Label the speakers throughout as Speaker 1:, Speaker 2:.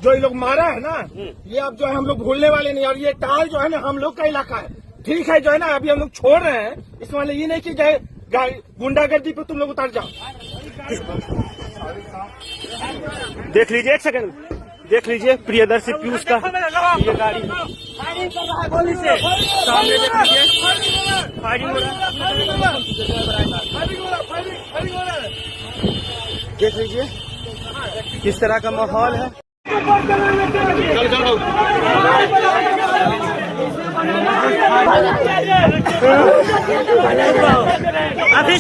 Speaker 1: जो ये लोग मारा है ना, ये अब जो है हम लोग भूलने वाले नहीं। और ये टाल जो है ना हम लोग का इलाका है, ठीक है। जो है ना अभी हम लोग छोड़ रहे हैं, इस वाले ये नहीं कि जो है गुंडागर्दी पे तुम लोग उतर जाओ। देख लीजिए, एक सेकंड देख लीजिए, प्रियदर्शी पीयूष का ये गाड़ी फायरिंग कर रहा है गोली से, सामने देख लीजिए फायरिंग हो रहा है। देख लीजिए किस तरह का माहौल है। अभी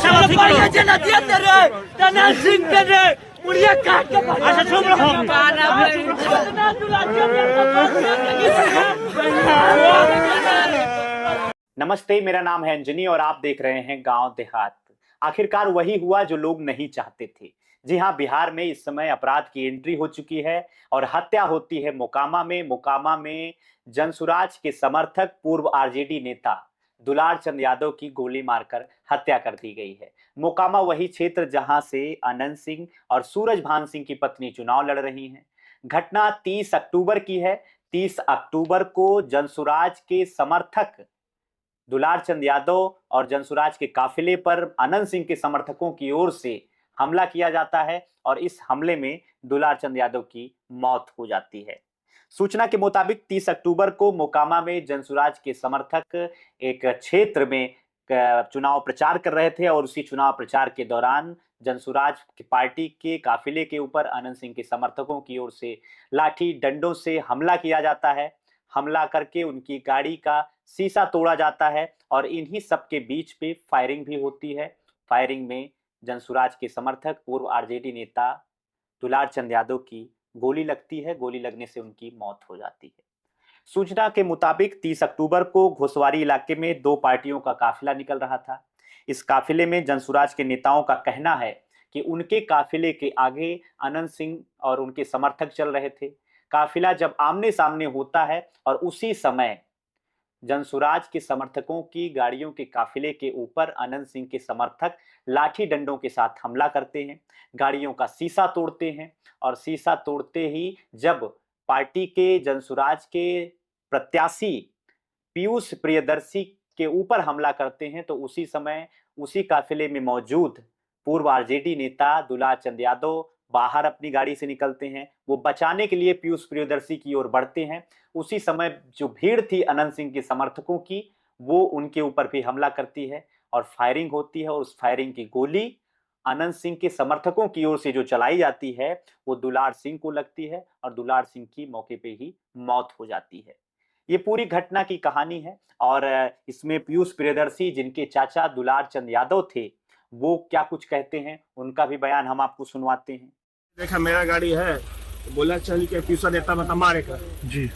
Speaker 2: नमस्ते, मेरा नाम है अंजनी और आप देख रहे हैं गांव देहात। आखिरकार वही हुआ जो लोग नहीं चाहते थे। जी हां, बिहार में इस समय अपराध की एंट्री हो चुकी है और हत्या होती है मोकामा में। मोकामा में जनसुराज के समर्थक पूर्व आरजेडी नेता दुलार चंद यादव की गोली मारकर हत्या कर दी गई है। मोकामा वही क्षेत्र जहां से अनंत सिंह और सूरजभान सिंह की पत्नी चुनाव लड़ रही हैं। घटना 30 अक्टूबर की है। 30 अक्टूबर को जनसुराज के समर्थक दुलार चंद यादव और जनसुराज के काफिले पर अनंत सिंह के समर्थकों की ओर से हमला किया जाता है और इस हमले में दुलार चंद यादव की मौत हो जाती है। सूचना के मुताबिक 30 अक्टूबर को मोकामा में जनसुराज के समर्थक एक क्षेत्र में चुनाव प्रचार कर रहे थे और उसी चुनाव प्रचार के दौरान जनसुराज की पार्टी के काफिले के ऊपर अनंत सिंह के समर्थकों की ओर से लाठी डंडों से हमला किया जाता है। हमला करके उनकी गाड़ी का शीशा तोड़ा जाता है और इन्हीं सब के बीच पे फायरिंग भी होती है। फायरिंग में जनसुराज के समर्थक पूर्व आरजेडी नेता दुलार चंद यादव की गोली लगती है। गोली लगने से उनकी मौत हो जाती है। सूचना के मुताबिक 30 अक्टूबर को घोसवारी इलाके में दो पार्टियों का काफिला निकल रहा था। इस काफिले में जनसुराज के नेताओं का कहना है कि उनके काफिले के आगे अनंत सिंह और उनके समर्थक चल रहे थे। काफिला जब आमने सामने होता है और उसी समय जनसुराज के समर्थकों की गाड़ियों के काफिले के ऊपर अनंत सिंह के समर्थक लाठी डंडों के साथ हमला करते हैं, गाड़ियों का शीशा तोड़ते हैं और शीशा तोड़ते ही जब पार्टी के जनसुराज के प्रत्याशी पीयूष प्रियदर्शी के ऊपर हमला करते हैं तो उसी समय उसी काफिले में मौजूद पूर्व आरजेडी नेता दुलार चंद यादव बाहर अपनी गाड़ी से निकलते हैं। वो बचाने के लिए पीयूष प्रियदर्शी की ओर बढ़ते हैं। उसी समय जो भीड़ थी अनंत सिंह के समर्थकों की, वो उनके ऊपर भी हमला करती है और फायरिंग होती है और उस फायरिंग की गोली अनंत सिंह के समर्थकों की ओर से जो चलाई जाती है वो दुलार सिंह को लगती है और दुलार सिंह की मौके पे ही मौत हो जाती है। ये पूरी घटना की कहानी है और इसमें पीयूष प्रियदर्शी जिनके चाचा दुलार चंद यादव थे वो क्या कुछ कहते हैं, उनका भी बयान हम आपको सुनवाते हैं।
Speaker 1: देखा मेरा गाड़ी है, बोला चल के पीयूष नेता मतलब मारे का जी,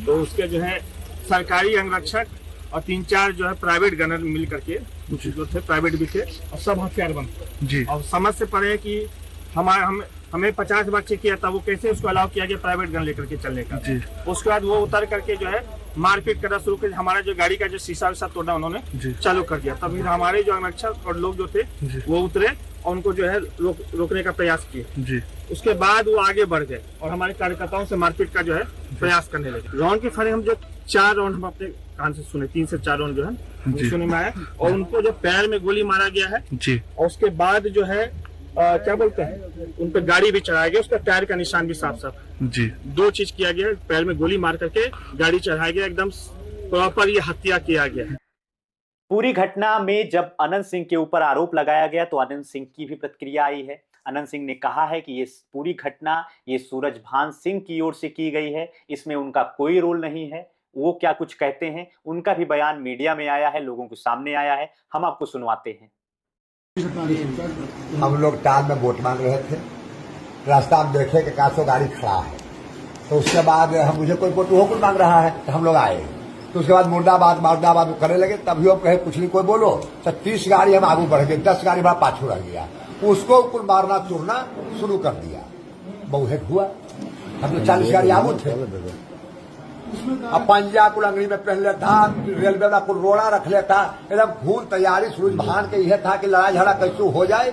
Speaker 1: तो उसके जो है सरकारी अंगरक्षक और 3-4 जो है प्राइवेट गनर मिल करके जो थे, प्राइवेट भी थे और सब हथियारबंद जी। और समझ से पड़े कि हमें 50 बार चेक किया था, वो कैसे उसको अलाउ किया गया प्राइवेट गन लेकर के चलने का जी। उसके बाद वो उतर करके जो है मारपीट करना शुरू कर, हमारा जो गाड़ी का जो शीशा विशा तोड़ा उन्होंने चालू कर दिया। तब हमारे जो अंगरक्षक और लोग जो थे वो उतरे और उनको जो है रोकने का प्रयास किए जी। उसके बाद वो आगे बढ़ गए और हमारे कार्यकर्ताओं से मारपीट का जो है प्रयास करने लगे। राउंड की फायरिंग हम जो 4 राउंड हम अपने कान से सुने, 3 से 4 राउंड जो है सुनने में आया और उनको जो पैर में गोली मारा गया है जी। और उसके बाद जो है क्या बोलते हैं, उन पर गाड़ी भी चढ़ाया गया, उसका टायर का निशान भी साफ साफ जी। 2 चीज किया गया, पैर में गोली मार करके गाड़ी चढ़ाया गया, एकदम प्रॉपर ये हत्या किया गया है।
Speaker 2: पूरी घटना में जब अनंत सिंह के ऊपर आरोप लगाया गया तो अनंत सिंह की भी प्रतिक्रिया आई है। अनंत सिंह ने कहा है कि ये पूरी घटना ये सूरजभान सिंह की ओर से की गई है, इसमें उनका कोई रोल नहीं है। वो क्या कुछ कहते हैं, उनका भी बयान मीडिया में आया है, लोगों के सामने आया है, हम आपको सुनवाते हैं।
Speaker 3: हम लोग टाल में वोट मांग रहे थे, रास्ता में देखे कि कासो गाड़ी खड़ा है, तो उसके बाद हम मुझे कोई वोट वो मांग रहा है तो हम लोग आए। तो उसके बाद मुर्दाबाद करने लगे, तभी हम कहे कुछ नहीं कोई बोलो, तो 30 गाड़ी हम आगे बढ़ गए, 10 गाड़ी बड़ा पाछू रह गया, उसको कुल मारना चूरना शुरू कर दिया। बहुहेट हुआ, हम तो 40 गाड़ी आगू थे, अब पंजा कुल अंगड़ी में पहन लेता, रेलवे में कुल रोड़ा रख लेता, एकदम फूल तैयारी। सूरजभान के यह था कि लड़ाई झगड़ा कैसे हो जाए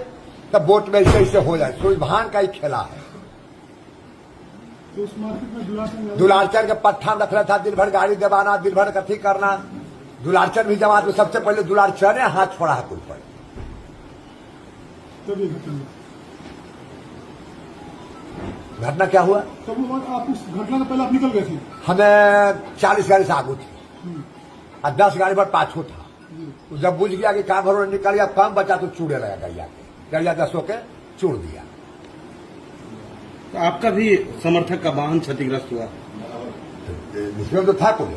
Speaker 3: तब वोट में कैसे हो जाए, सूरजभान का ही खेला है।
Speaker 4: तो उस मार्केट में
Speaker 3: दुलारचंद के पट्ठा में रखना था, दिन भर गाड़ी दबाना, दिन भर कथी करना। दुलारचंद भी जमात में सबसे पहले दुलारचंद ने हाथ छोड़ा है कुल पर।
Speaker 4: तब ये
Speaker 3: घटना क्या हुआ?
Speaker 4: तब आप उस घटना से पहले आप निकल गए थे?
Speaker 3: हमें 40 गाड़ी से आगू थी और 10 गाड़ी पर पाछू था। जब बुझ गया कि काम भर निकल गया, कम बचा तो चूड़े लगा गैया के, गैया 10 के चूड़ दिया।
Speaker 5: तो आपका भी समर्थक का वाहन क्षतिग्रस्त हुआ?
Speaker 3: इसमें तो था कुछ,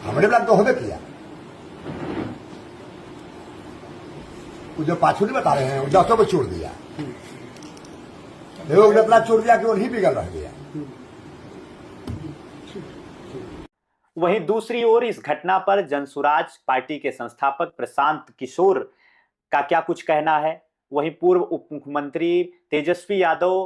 Speaker 3: हमारे ब्लॉक तो होबे किया। जो पाछू नहीं बता रहे हैं, 10 को छोड़ दिया, लोग इतना छोड़ दिया कि वो नहीं बिगड़ रह गया।
Speaker 2: वहीं दूसरी ओर इस घटना पर जनसुराज पार्टी के संस्थापक प्रशांत किशोर का क्या कुछ कहना है। वहीं पूर्व उप मुख्यमंत्री तेजस्वी यादव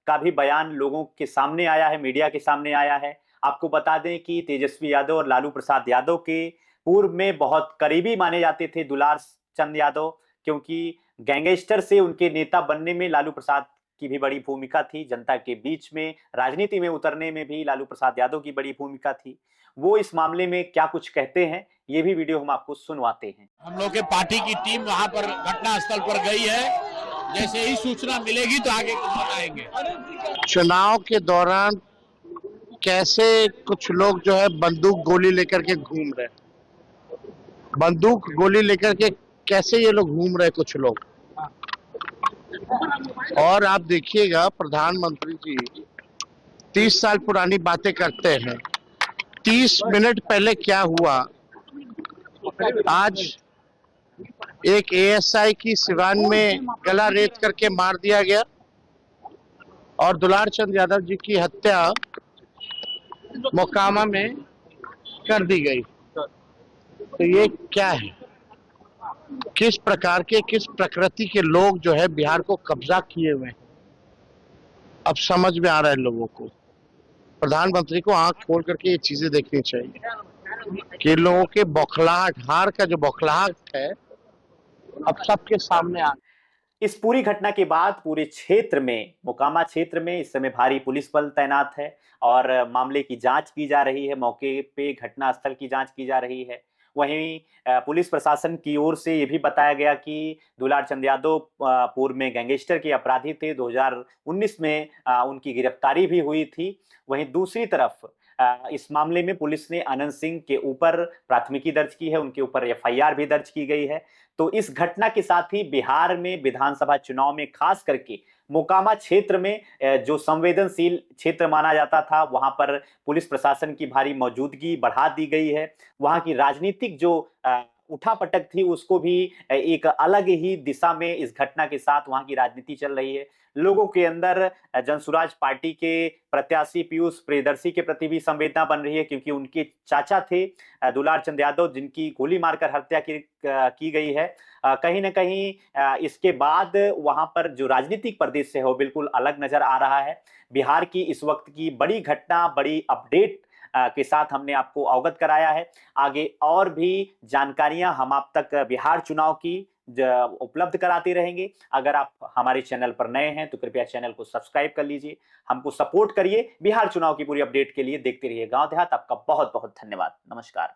Speaker 2: का भी बयान लोगों के सामने आया है, मीडिया के सामने आया है। आपको बता दें कि तेजस्वी यादव और लालू प्रसाद यादव के पूर्व में बहुत करीबी माने जाते थे दुलार चंद यादव, क्योंकि गैंगस्टर से उनके नेता बनने में लालू प्रसाद की भी बड़ी भूमिका थी। जनता के बीच में राजनीति में उतरने में भी लालू प्रसाद यादव की बड़ी भूमिका थी। वो इस मामले में क्या कुछ कहते हैं, ये भी वीडियो हम आपको सुनवाते हैं।
Speaker 6: हम लोग के पार्टी की टीम वहां पर घटना स्थल पर गई है। जैसे ही सूचना मिलेगी तो आगे कुछ बताएंगे।
Speaker 7: चुनाव के दौरान कैसे कुछ लोग जो है बंदूक गोली लेकर के घूम रहे, बंदूक गोली लेकर के कैसे ये लोग घूम रहे कुछ लोग। और आप देखिएगा प्रधानमंत्री जी 30 साल पुरानी बातें करते हैं। 30 मिनट पहले क्या हुआ, आज एक एएसआई की सिवान में गला रेत करके मार दिया गया और दुलार चंद यादव जी की हत्या मोकामा में कर दी गई। तो ये क्या है, किस प्रकार के, किस प्रकृति के लोग जो है बिहार को कब्जा किए हुए हैं, अब समझ में आ रहा है लोगों को। प्रधानमंत्री को आंख खोल करके ये चीजें देखनी चाहिए कि लोगों के बौखलाहट, हार का जो बौखलाहट है अब सबके सामने आ।
Speaker 2: इस पूरी घटना के बाद पूरे क्षेत्र में, मोकामा क्षेत्र में इस समय भारी पुलिस बल तैनात है और मामले की जांच की जा रही है। मौके पे घटनास्थल की जांच की जा रही है। वहीं पुलिस प्रशासन की ओर से ये भी बताया गया कि दुलार चंद यादव पूर्व में गैंगस्टर के अपराधी थे। 2019 में उनकी गिरफ्तारी भी हुई थी। वहीं दूसरी तरफ इस मामले में पुलिस ने अनंत सिंह के ऊपर प्राथमिकी दर्ज की है, उनके ऊपर एफआईआर भी दर्ज की गई है। तो इस घटना के साथ ही बिहार में विधानसभा चुनाव में खास करके मोकामा क्षेत्र में जो संवेदनशील क्षेत्र माना जाता था, वहां पर पुलिस प्रशासन की भारी मौजूदगी बढ़ा दी गई है। वहां की राजनीतिक जो उठापटक थी उसको भी एक अलग ही दिशा में इस घटना के साथ वहां की राजनीति चल रही है। लोगों के अंदर जनसुराज पार्टी के प्रत्याशी पीयूष प्रियदर्शी के प्रति भी संवेदना बन रही है, क्योंकि उनके चाचा थे दुलार चंद यादव, जिनकी गोली मारकर हत्या की गई है। कहीं ना कहीं इसके बाद वहां पर जो राजनीतिक परिदृश्य है वो बिल्कुल अलग नजर आ रहा है। बिहार की इस वक्त की बड़ी घटना, बड़ी अपडेट के साथ हमने आपको अवगत कराया है। आगे और भी जानकारियां हम आप तक बिहार चुनाव की उपलब्ध कराते रहेंगे। अगर आप हमारे चैनल पर नए हैं तो कृपया चैनल को सब्सक्राइब कर लीजिए, हमको सपोर्ट करिए। बिहार चुनाव की पूरी अपडेट के लिए देखते रहिए गांव देहात। आपका बहुत बहुत धन्यवाद। नमस्कार।